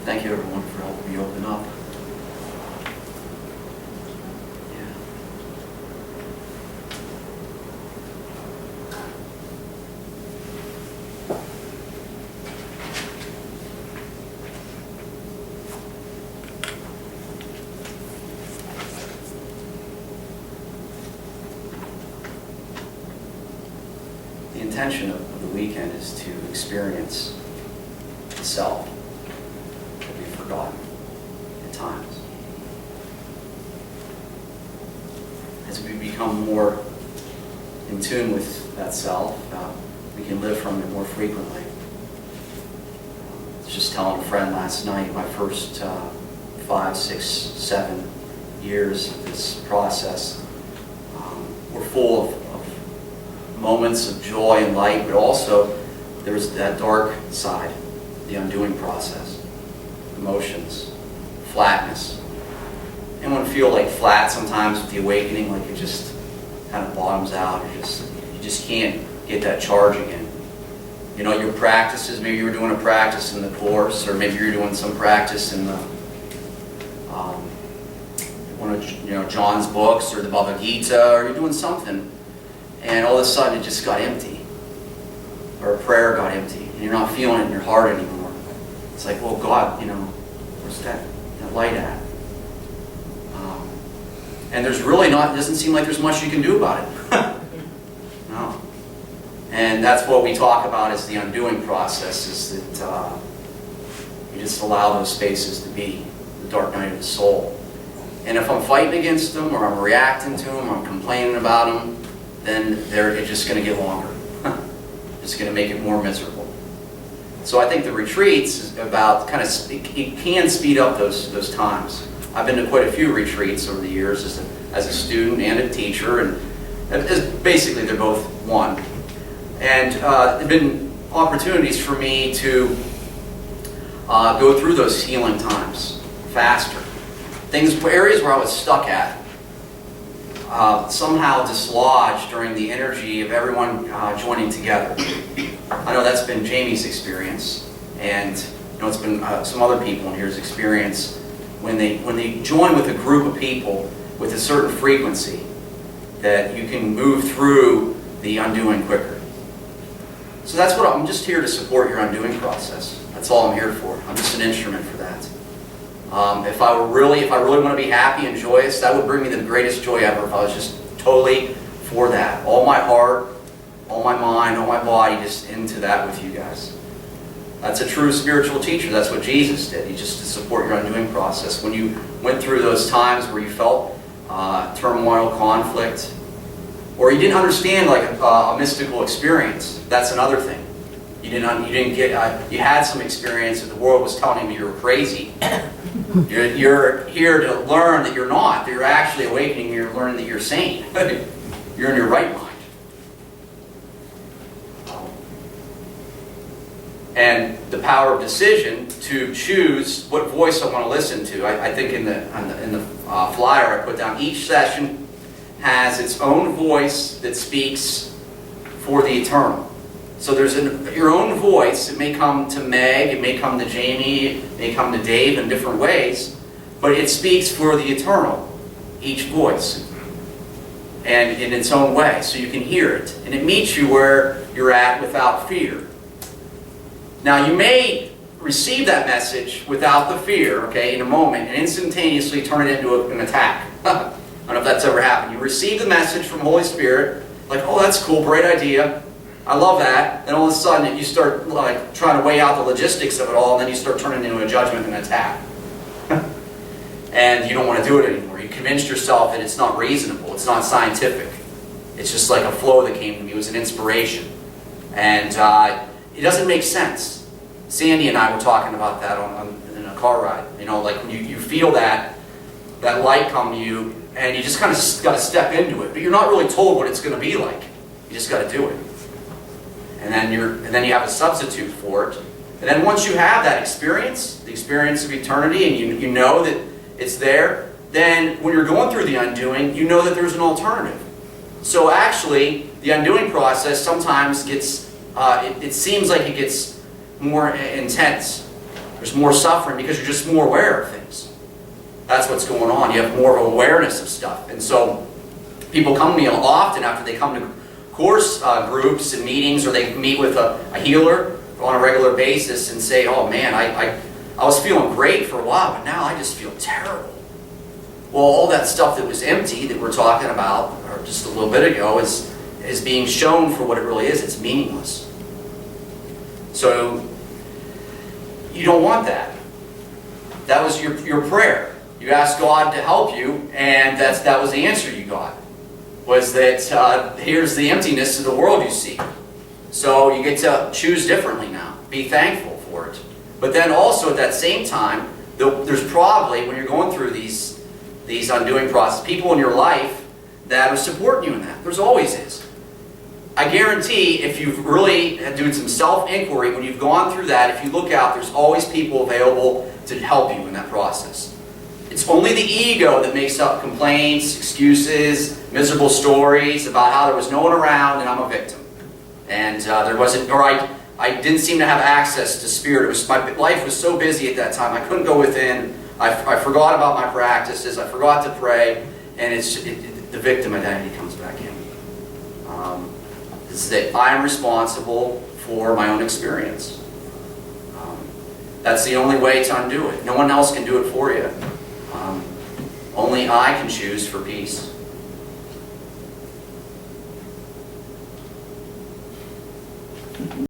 Thank you, everyone, for helping me open up. The intention of the weekend is to experience the self that we've forgotten at times. As we become more in tune with that self, we can live from it more frequently. I was just telling a friend last night, my first 5, 6, 7 years of this process were full of moments of joy and light, but also there's that dark side, the undoing process, emotions, flatness. Anyone feel like flat sometimes with the awakening, like it just kind of bottoms out, you just can't get that charge again? You know, your practices, maybe you were doing a practice in the course, or maybe you're doing some practice in the one of John's books, or the Bhagavad Gita, or you're doing something, and all of a sudden it just got empty, or a prayer got empty, and you're not feeling it in your heart anymore. It's like, well, God, where's that light at? And there's really not, it doesn't seem like there's much you can do about it. No. And that's what we talk about as the undoing process, is that you just allow those spaces to be the dark night of the soul. And if I'm fighting against them, or I'm reacting to them, or I'm complaining about them, then it's just going to get longer. It's going to make it more miserable. So I think the retreats is about it can speed up those times. I've been to quite a few retreats over the years as a student and a teacher, and basically they're both one. And there have been opportunities for me to go through those healing times faster. Areas where I was stuck at, somehow dislodged during the energy of everyone joining together. I know that's been Jamie's experience, and it's been some other people in here's experience. When they join with a group of people with a certain frequency, that you can move through the undoing quicker. So that's what I'm just here to support your undoing process. That's all I'm here for. I'm just an instrument for that. If I really want to be happy and joyous, that would bring me the greatest joy ever if I was just totally for that. All my heart, all my mind, all my body, just into that with you guys. That's a true spiritual teacher. That's what Jesus did. He just to support your undoing process. When you went through those times where you felt turmoil, conflict, or you didn't understand like a mystical experience, that's another thing. You had some experience that the world was telling you were crazy. You're here to learn that you're not. That you're actually awakening. You're learning that you're sane. You're in your right mind. And the power of decision to choose what voice I want to listen to. I think in the flyer I put down, each session has its own voice that speaks for the eternal. So there's your own voice. It may come to Meg, it may come to Jamie, it may come to Dave in different ways, but it speaks for the eternal, each voice, and in its own way, so you can hear it. And it meets you where you're at without fear. Now you may receive that message without the fear, in a moment, and instantaneously turn it into an attack. I don't know if that's ever happened. You receive the message from Holy Spirit, like, oh, that's cool, great idea. I love that. Then all of a sudden you start trying to weigh out the logistics of it all, and then you start turning it into a judgment and an attack. And you don't want to do it anymore. You convinced yourself that it's not reasonable, it's not scientific. It's just like a flow that came to me. It was an inspiration. And it doesn't make sense. Sandy and I were talking about that in a car ride. Like when you feel that light come to you, and you just kind of got to step into it. But you're not really told what it's going to be like. You just got to do it. And then you have a substitute for it. And then once you have that experience, the experience of eternity, and you know that it's there, then when you're going through the undoing, you know that there's an alternative. So actually, the undoing process sometimes gets, it seems like it gets more intense. There's more suffering because you're just more aware of things. That's what's going on. You have more of awareness of stuff. And so people come to me often after they come to course groups and meetings, or they meet with a healer on a regular basis and say, oh man, I was feeling great for a while, but now I just feel terrible. Well, all that stuff that was empty that we're talking about, or just a little bit ago, is being shown for what it really is. It's meaningless. So you don't want that. That was your prayer. You asked God to help you, and that was the answer you got. Was that here's the emptiness of the world you see. So you get to choose differently now. Be thankful for it. But then also at that same time, there's probably, when you're going through these undoing process, people in your life that are supporting you in that. There's always is. I guarantee if you've really doing some self-inquiry, when you've gone through that, if you look out, there's always people available to help you in that process. It's only the ego that makes up complaints, excuses, miserable stories about how there was no one around and I'm a victim. And there wasn't, or I didn't seem to have access to spirit. My life was so busy at that time, I couldn't go within. I forgot about my practices, I forgot to pray, and the victim identity comes back in. It's that I'm responsible for my own experience. That's the only way to undo it. No one else can do it for you. Only I can choose for peace.